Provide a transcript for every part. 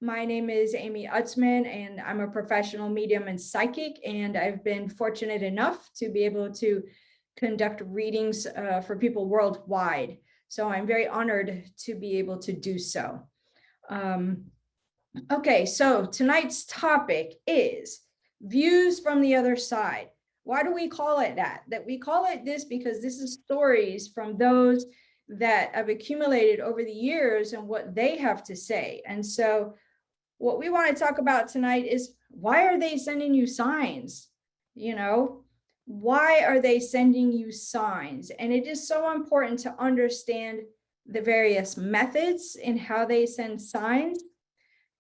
My name is Amy Utsman, and I'm a professional medium and psychic, and I've been fortunate enough to be able to conduct readings for people worldwide. So I'm very honored to be able to do so. Okay, so tonight's topic is views from the other side. Why do we call it that? That we call it this because this is stories from those that have accumulated over the years and what they have to say. And so what we want to talk about tonight is, why are they sending you signs? Why are they sending you signs? And it is so important to understand the various methods in how they send signs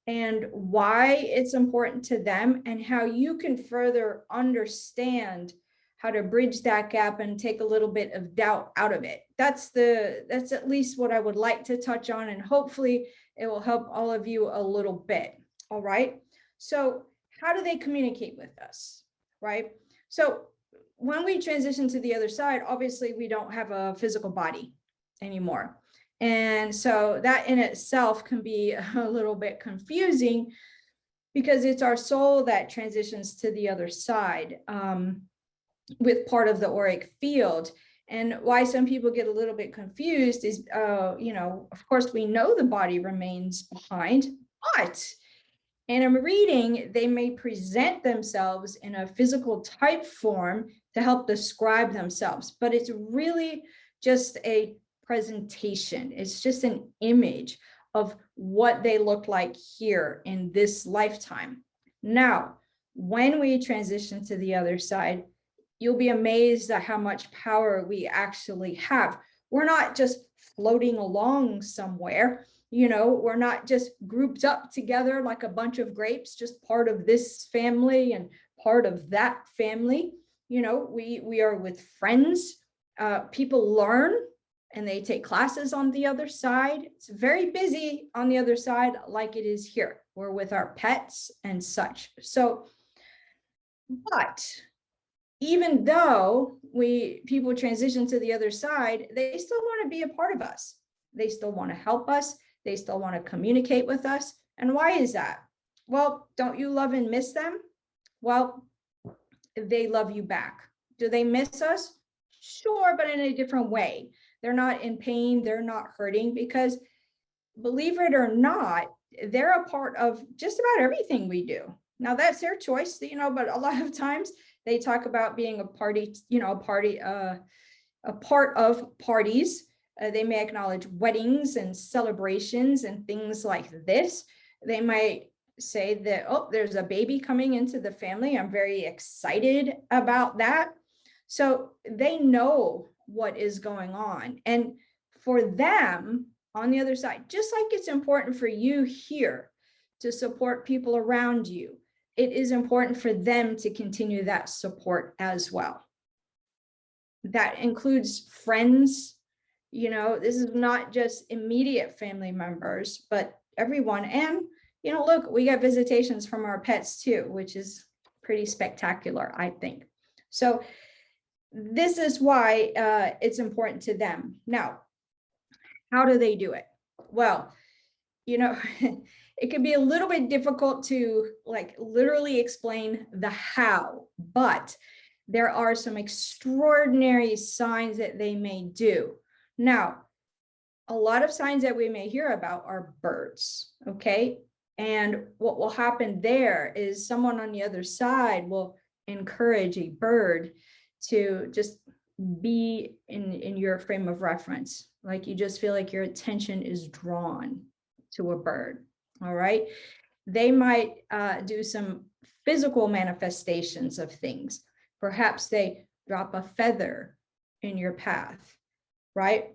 and why it's important to them, and how you can further understand how to bridge that gap and take a little bit of doubt out of it. That's at least what I would like to touch on, and hopefully it will help all of you a little bit. All right. So how do they communicate with us? Right. So when we transition to the other side, obviously we don't have a physical body anymore. And so that in itself can be a little bit confusing, because it's our soul that transitions to the other side with part of the auric field. And why some people get a little bit confused is, of course, we know the body remains behind, but in a reading, they may present themselves in a physical type form to help describe themselves, but it's really just a presentation. It's just an image of what they look like here in this lifetime. Now, when we transition to the other side, you'll be amazed at how much power we actually have. We're not just floating along somewhere. We're not just grouped up together like a bunch of grapes, just part of this family and part of that family. We are with friends. People learn and they take classes on the other side. It's very busy on the other side, like it is here. We're with our pets and such. So, but even though people transition to the other side, they still want to be a part of us. They still want to help us. They still want to communicate with us. And why is that? Well, don't you love and miss them? Well, they love you back. Do they miss us? Sure, but in a different way. They're not in pain. They're not hurting, because believe it or not, they're a part of just about everything we do. Now that's their choice, but a lot of times they talk about being a part of parties. They may acknowledge weddings and celebrations and things like this. They might say that, oh, there's a baby coming into the family. I'm very excited about that. So they know what is going on. And for them on the other side, just like it's important for you here to support people around you, it is important for them to continue that support as well. That includes friends. This is not just immediate family members, but everyone. And, look, we get visitations from our pets too, which is pretty spectacular, I think. So this is why it's important to them. Now, how do they do it? Well, it can be a little bit difficult to literally explain the how, but there are some extraordinary signs that they may do. Now, a lot of signs that we may hear about are birds, okay? And what will happen there is someone on the other side will encourage a bird to just be in your frame of reference. Like you just feel like your attention is drawn to a bird, all right? They might do some physical manifestations of things. Perhaps they drop a feather in your path. Right?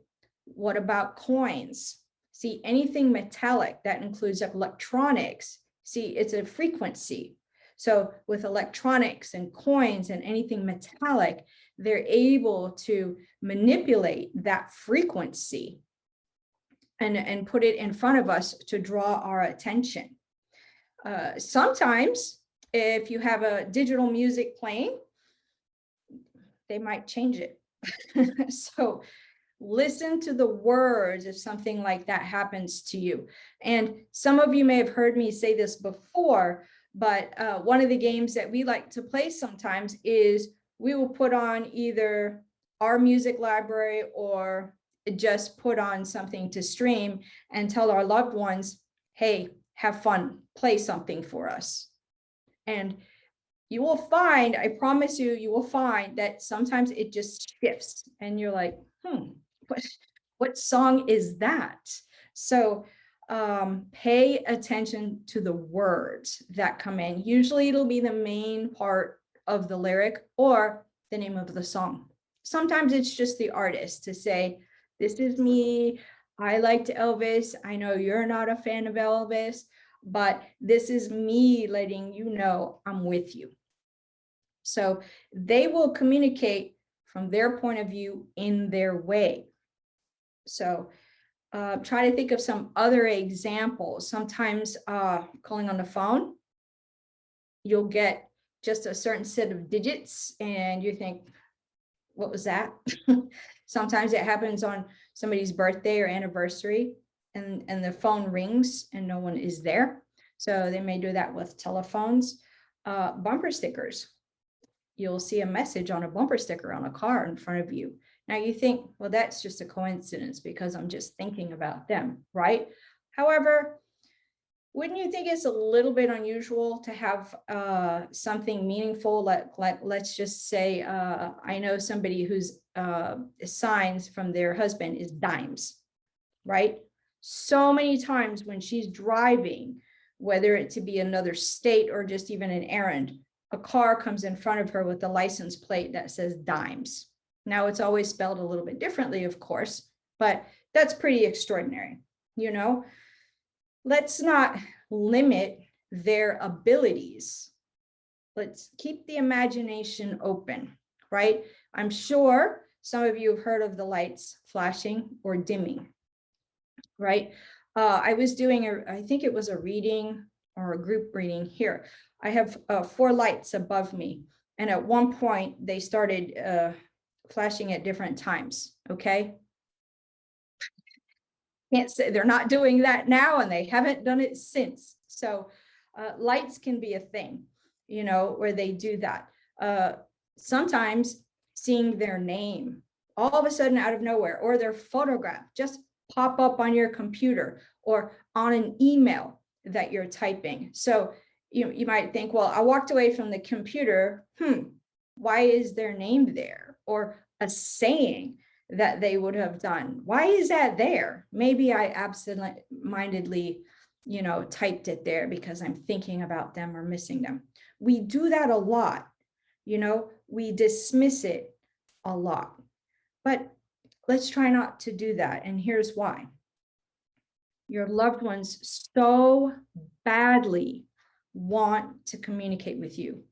What about coins? See, anything metallic that includes electronics, see, it's a frequency. So with electronics and coins and anything metallic, they're able to manipulate that frequency and put it in front of us to draw our attention. Sometimes if you have a digital music playing, they might change it. So Listen to the words if something like that happens to you. And some of you may have heard me say this before, but one of the games that we like to play sometimes is we will put on either our music library or just put on something to stream and tell our loved ones, hey, have fun, play something for us. And you will find, I promise you, you will find that sometimes it just shifts and you're like, what song is that? So pay attention to the words that come in. Usually it'll be the main part of the lyric or the name of the song. Sometimes it's just the artist to say, this is me. I liked Elvis. I know you're not a fan of Elvis, but this is me letting you know I'm with you. So they will communicate from their point of view in their way. So try to think of some other examples. Sometimes calling on the phone, you'll get just a certain set of digits and you think, what was that? Sometimes it happens on somebody's birthday or anniversary and the phone rings and no one is there. So they may do that with telephones. Bumper stickers. You'll see a message on a bumper sticker on a car in front of you. Now you think, well, that's just a coincidence because I'm just thinking about them, right? However, wouldn't you think it's a little bit unusual to have something meaningful? Like let's just say, I know somebody whose signs from their husband is dimes, right? So many times when she's driving, whether it to be another state or just even an errand, a car comes in front of her with a license plate that says dimes. Now it's always spelled a little bit differently, of course, but that's pretty extraordinary. You know, let's not limit their abilities. Let's keep the imagination open, right? I'm sure some of you have heard of the lights flashing or dimming, right? I was doing I think it was a reading or a group reading here. I have 4 lights above me. And at one point they started flashing at different times. Okay. Can't say they're not doing that now and they haven't done it since. So lights can be a thing, you know, where they do that. Sometimes seeing their name all of a sudden out of nowhere or their photograph just pop up on your computer or on an email that you're typing. So you might think, well, I walked away from the computer. Why is their name there? Or a saying that they would have done. Why is that there? Maybe I absent-mindedly, you know, typed it there because I'm thinking about them or missing them. We do that a lot. You know, we dismiss it a lot. But let's try not to do that. And here's why. Your loved ones so badly want to communicate with you.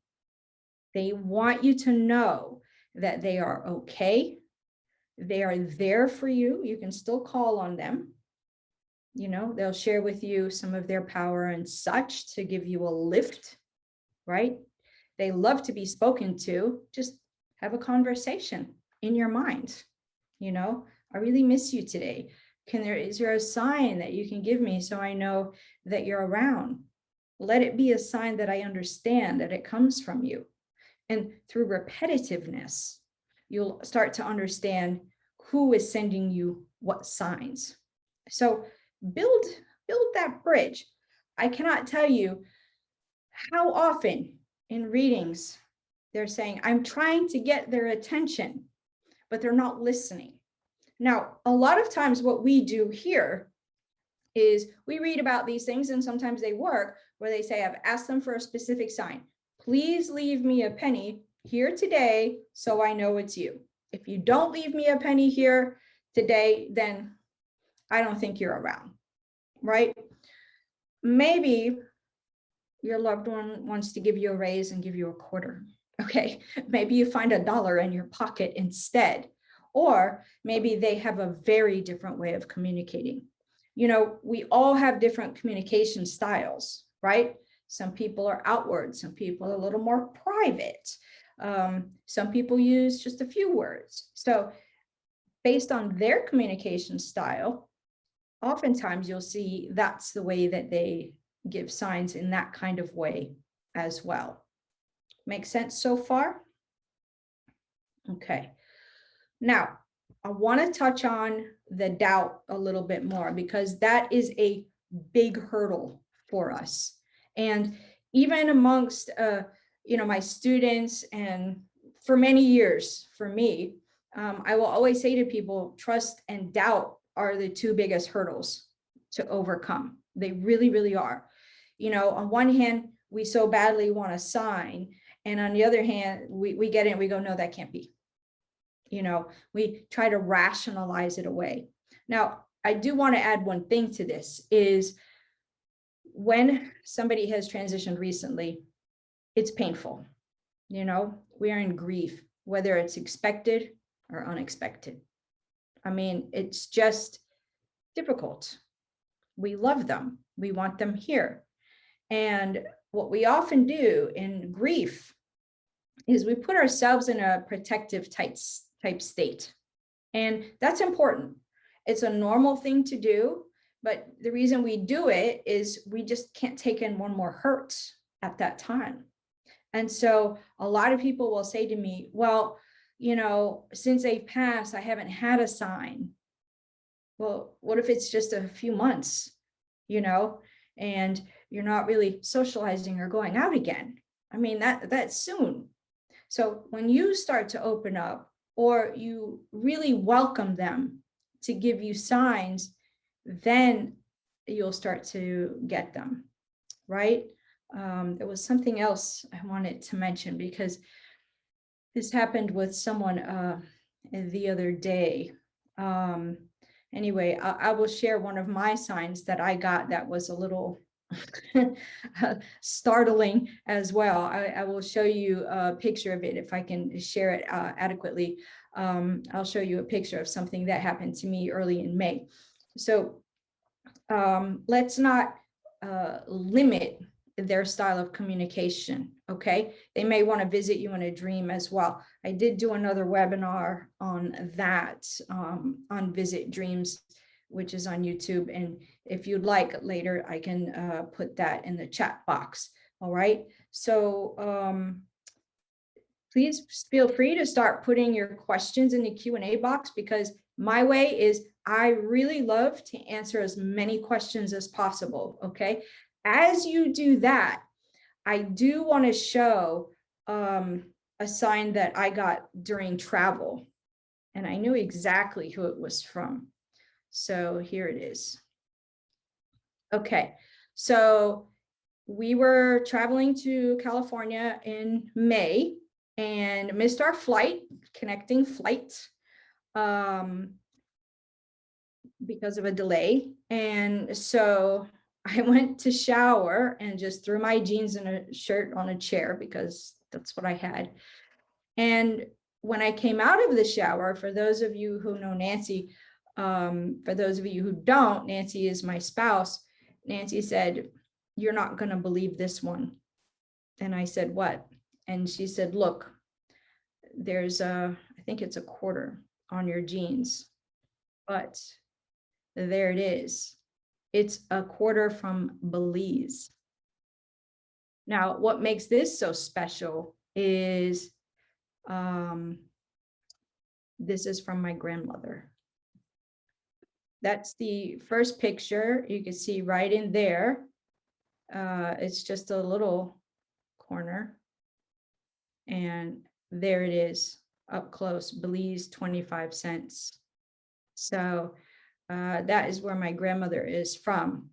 They want you to know that they are okay. They are there for you. You can still call on them. You know, they'll share with you some of their power and such to give you a lift, right? They love to be spoken to. Just have a conversation in your mind. You know, I really miss you today. Is there a sign that you can give me so I know that you're around? Let it be a sign that I understand that it comes from you. And through repetitiveness, you'll start to understand who is sending you what signs. So build that bridge. I cannot tell you how often in readings they're saying, I'm trying to get their attention, but they're not listening. Now, a lot of times what we do here is we read about these things and sometimes they work where they say, I've asked them for a specific sign. Please leave me a penny here today so I know it's you. If you don't leave me a penny here today, then I don't think you're around, right? Maybe your loved one wants to give you a raise and give you a quarter. Okay, maybe you find $1 in your pocket instead. Or maybe they have a very different way of communicating. You know, we all have different communication styles, right? Some people are outward, some people are a little more private. Some people use just a few words. So based on their communication style, oftentimes you'll see that's the way that they give signs, in that kind of way as well. Make sense so far? Okay. Now, I want to touch on the doubt a little bit more, because that is a big hurdle for us. And even amongst, my students, and for many years, for me, I will always say to people, trust and doubt are the two biggest hurdles to overcome. They really, really are. On one hand, we so badly want a sign, and on the other hand, we get it, we go, no, that can't be. We try to rationalize it away. Now, I do want to add one thing to this, is when somebody has transitioned recently, it's painful. We are in grief, whether it's expected or unexpected. I mean, it's just difficult. We love them. We want them here. And what we often do in grief is we put ourselves in a protective type state. And that's important. It's a normal thing to do, but the reason we do it is we just can't take in one more hurt at that time. And so a lot of people will say to me, well, since they passed, I haven't had a sign. Well, what if it's just a few months, and you're not really socializing or going out again? I mean, that's soon. So when you start to open up, or you really welcome them to give you signs, then you'll start to get them, right? There was something else I wanted to mention, because this happened with someone the other day. Anyway, I will share one of my signs that I got that was a little startling as well. I will show you a picture of it if I can share it adequately. I'll show you a picture of something that happened to me early in May. So let's not limit their style of communication. Okay, they may want to visit you in a dream as well. I did do another webinar on that, on visit dreams, which is on YouTube. And if you'd like later, I can put that in the chat box. All right. So please feel free to start putting your questions in the Q&A box, because my way is I really love to answer as many questions as possible. Okay. As you do that, I do want to show a sign that I got during travel, and I knew exactly who it was from. So here it is. Okay, so we were traveling to California in May and missed our flight, connecting flight, because of a delay. And so I went to shower and just threw my jeans and a shirt on a chair, because that's what I had. And when I came out of the shower, for those of you who know Nancy, for those of you who don't, Nancy is my spouse. Nancy said, "You're not going to believe this one." And I said, "What?" And she said, "Look, there's I think it's a quarter on your jeans, but there it is. It's a quarter from Belize." Now, what makes this so special is this is from my grandmother. That's the first picture. You can see right in there. It's just a little corner. And there it is, up close, Belize, 25 cents. So that is where my grandmother is from,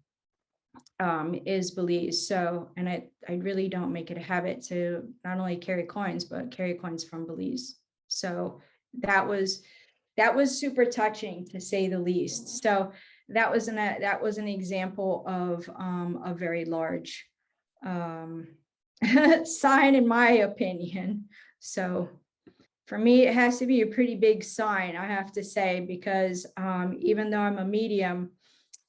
is Belize. So, and I really don't make it a habit to not only carry coins, but carry coins from Belize. So that was super touching, to say the least. So that was an example of a very large sign, in my opinion. So for me, it has to be a pretty big sign, I have to say, because even though I'm a medium,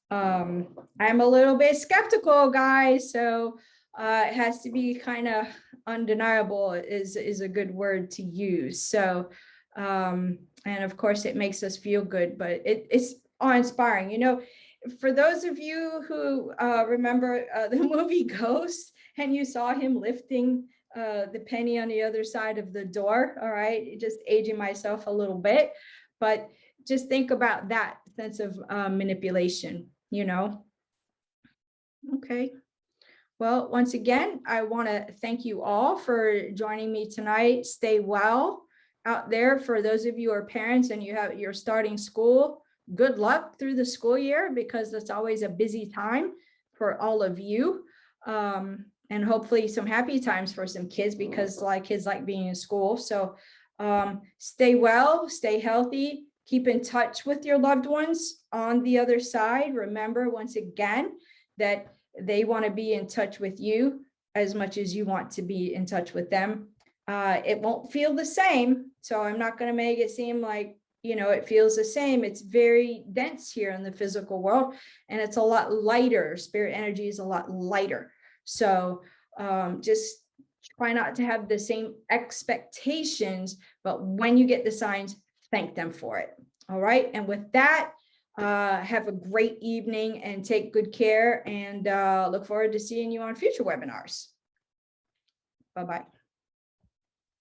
I'm a little bit skeptical, guys. So it has to be kind of undeniable is a good word to use. So And of course, it makes us feel good, but it's awe-inspiring. You know, for those of you who remember the movie Ghost, and you saw him lifting the penny on the other side of the door, all right, just aging myself a little bit, but just think about that sense of manipulation, you know. Okay. Well, once again, I want to thank you all for joining me tonight. Stay well out there. For those of you who are parents and you're starting school, good luck through the school year, because it's always a busy time for all of you. And hopefully some happy times for some kids, because a lot of kids like being in school. So stay well, stay healthy, keep in touch with your loved ones on the other side. Remember, once again, that they want to be in touch with you as much as you want to be in touch with them. It won't feel the same. So I'm not going to make it seem like, you know, it feels the same. It's very dense here in the physical world, and it's a lot lighter. Spirit energy is a lot lighter. So just try not to have the same expectations, but when you get the signs, thank them for it. All right. And with that, have a great evening and take good care, and look forward to seeing you on future webinars. Bye-bye.